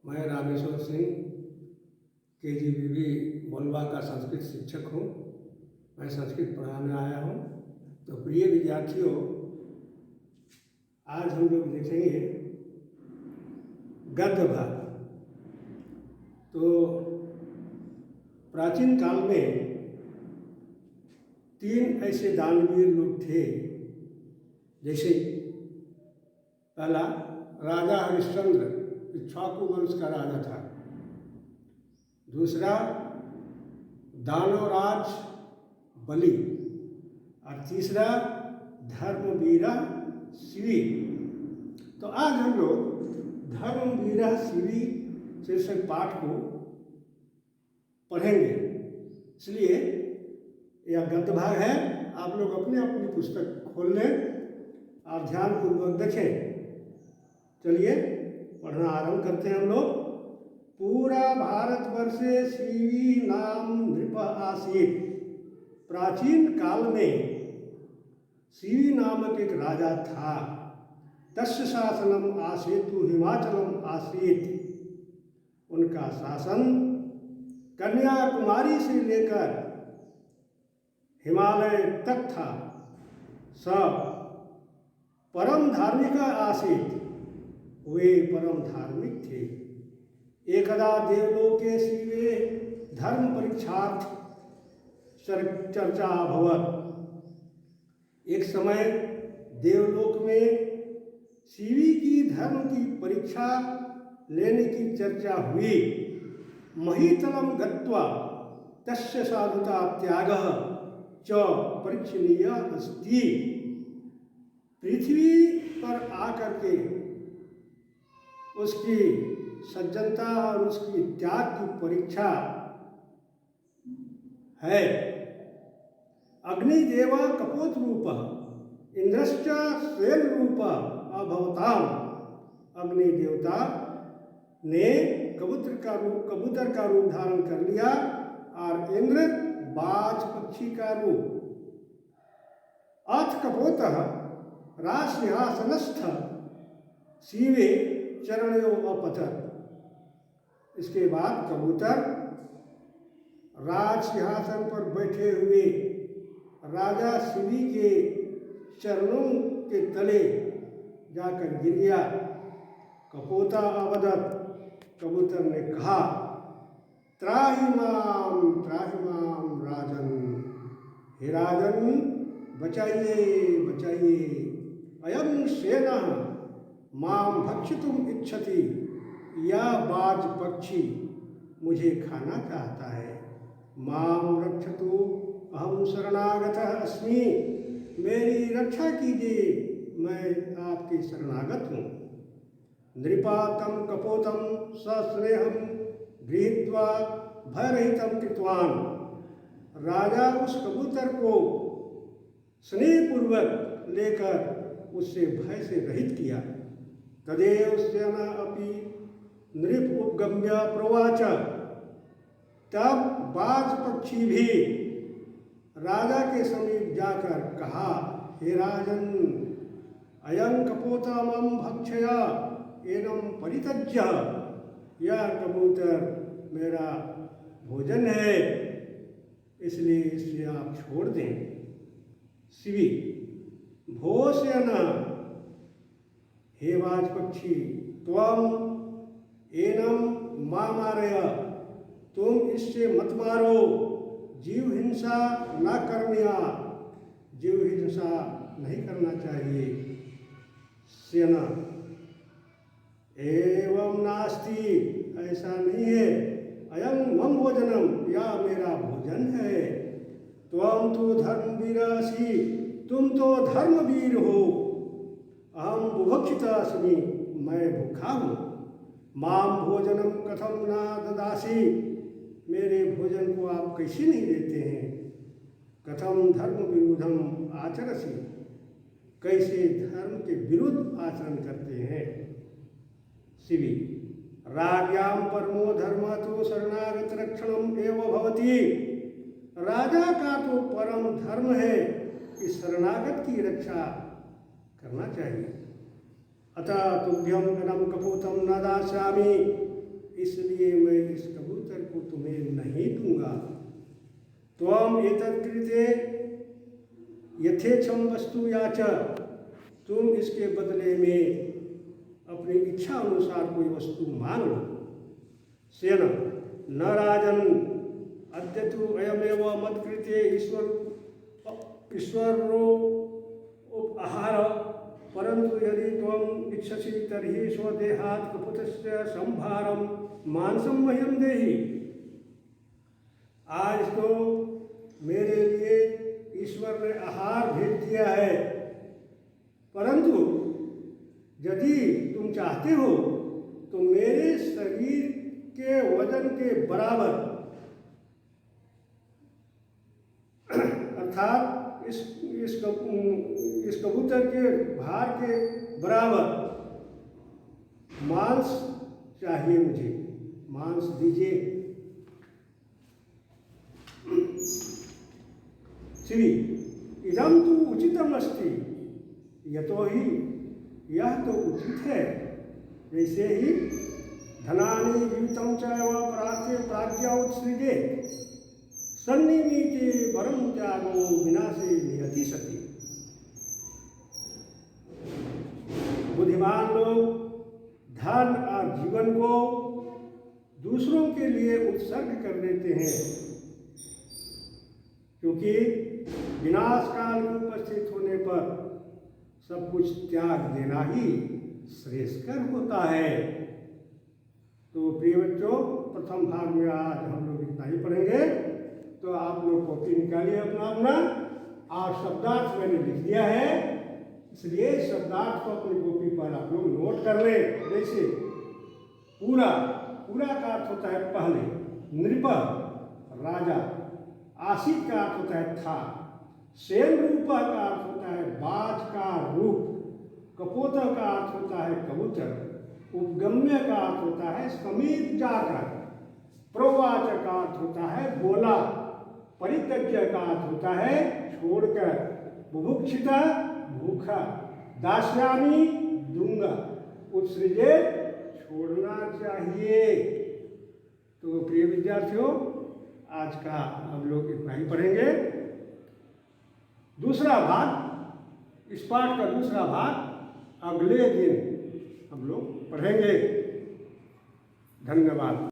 मैं रामेश्वर सिंह KGBB मोलवा का संस्कृत शिक्षक हूँ। मैं संस्कृत पढ़ाने आया हूँ। तो प्रिय विद्यार्थियों, आज हम लोग देखेंगे गद्य भाग। तो प्राचीन काल में 3 ऐसे दानवीर लोग थे। जैसे पहला राजा हरिश्चंद्र, इक्ष्वाकु वंश का राजा था। दूसरा दानवराज बलि और तीसरा धर्मवीर शिवी। तो आज हम लोग धर्मवीर शिवी शीर्षक पाठ को पढ़ेंगे। इसलिए यह गद्य भाग है। आप लोग अपनी अपनी पुस्तक खोल लें और ध्यानपूर्वक देखें। चलिए पढ़ना आरंभ करते हैं हम लोग। पूरा भारतवर्षे शिवी नाम नृप आसीत्। प्राचीन काल में शिवी नामक एक राजा था। तस्य शासनम आसेतु हिमाचलम आसीत्। उनका शासन कन्याकुमारी से लेकर हिमालय तक था। सब परम धार्मिक आसीत्। वे परम धार्मिक थे। एकदा देवलोके शिवे धर्म परीक्षार्थ चर्चा अभवत्। एक समय देवलोक में शिवी की धर्म की परीक्षा लेने की चर्चा हुई। महीतलम गत्वा तस्य साधुता त्यागः च परीक्षणीय अस्ति। पृथ्वी पर आकर के उसकी सज्जनता और उसकी त्याग की परीक्षा है। अग्निदेव कपोत रूप इंद्रश्च स्वेन रूप अभवताम। अग्नि देवता ने कबूतर का रूप धारण कर लिया और इंद्र बाज पक्षी का रूप। अथ कपोतः राजसिंहासनस्थ शिवे चरणयों अपतत्। इसके बाद कबूतर राज सिंहासन पर बैठे हुए राजा शिवी के चरणों के तले जाकर गिर गया। कपोता अवदत्। कबूतर ने कहा, त्राहि माम राजन। हे राजन, बचाइए बचाइए। अयं सेनः माम भक्षितुम इच्छति। यह बाज पक्षी मुझे खाना चाहता है। माम रक्षतु अहम शरणागतः अस्मि। मेरी रक्षा कीजिए, मैं आपके शरणागत हूँ। नृपातं कपोतं सस्नेहं गृहीत्वा भयरहितं कृतवान। राजा उस कबूतर को स्नेहपूर्वक लेकर उससे भय से रहित किया। तदेव सेन अपि नृप उपगम्य प्रवाच। तब बाज पक्षी भी राजा के समीप जाकर कहा, हे राजन, अयं कपोता मम भक्षय एनम परित्यज्य। यह कबूतर मेरा भोजन है, इसलिए इसे आप छोड़ दें। शिवी, भो सेन, हे बाज पक्षी, त्वम एनम मा मारय। तुम इससे मत मारो। जीव हिंसा न करनिया। जीव हिंसा नहीं करना चाहिए। सेना, एवं नास्ति, ऐसा नहीं है। अयं मम भोजनम, या मेरा भोजन है। त्वं तो धर्मवीरसि, तुम तो धर्मवीर हो। अहम बुभक्षिता अस्मि, मैं भूखा हूँ। माम भोजनम कथम न ददासि। मेरे भोजन को आप कैसे नहीं देते हैं। कथम धर्म विरुद्धम आचरसि। कैसे धर्म के विरुद्ध आचरण करते हैं। शिवी, राज्ञाम परमो धर्म तो शरणागत रक्षणम एव भवति। राजा का तो परम धर्म है कि शरणागत की रक्षा करना चाहिए। अतः तुभ्यम गणम कपूतम न दास्यामि। इसलिए मैं इस कबूतर को तुम्हें नहीं दूंगा। त्वम एतत्कृते यथेच्छं वस्तु याच, तुम इसके बदले में अपनी इच्छा अनुसार कोई वस्तु मांग लो। सेन न राजन अद्य तु अयमेव मत्कृते ईश्वरो उपहार, परंतु यदि त्वम इच्छसि तर्हि स्वदेहात् कपूतस्य संभारम मांसम मह्यम देहि। आज तो मेरे लिए ईश्वर ने आहार भेज दिया है, परंतु यदि तुम चाहते हो तो मेरे शरीर के वजन के बराबर, अर्थात इस कबूतर के भार के बराबर मांस चाहिए, मुझे मांस दीजिए। श्री इदम तो उचितम अस्ति, यतोहि यह तो उचित है। वैसे ही धनानि जीवितं च प्राज्ञा उत्सृजे सन्निमीते वरम त्यागो विनाशे नियति सति। बुद्धिमान लोग धन और जीवन को दूसरों के लिए उत्सर्ग कर देते हैं, क्योंकि विनाश काल में उपस्थित होने पर सब कुछ त्याग देना ही श्रेयस्कर होता है। तो प्रिय बच्चों, प्रथम भाग में आज हम लोग इतना ही पढ़ेंगे। तो आप लोग कॉपी निकालिए अपना अपना, और शब्दार्थ मैंने लिख दिया है, इसलिए शब्दार्थ को अपनी कॉपी पर आप लोग नोट कर लें। जैसे पूरा का अर्थ होता है पहले, नृप राजा, आशित का अर्थ होता है था, सेन रूपा का अर्थ होता है बाज का रूप, कपोत का अर्थ होता है कबूतर, उपगम्य का अर्थ होता है समीप जाकर, प्रवाच का अर्थ होता है बोला, परित्यज्य का अर्थ होता है छोड़कर, बुभुक्षिता भूखा, दास्यामी दूंगा, उत्सृजे छोड़ना चाहिए। तो प्रिय विद्यार्थियों, आज का हम लोग इतना ही पढ़ेंगे। दूसरा भाग, इस पाठ का दूसरा भाग अगले दिन हम लोग पढ़ेंगे। धन्यवाद।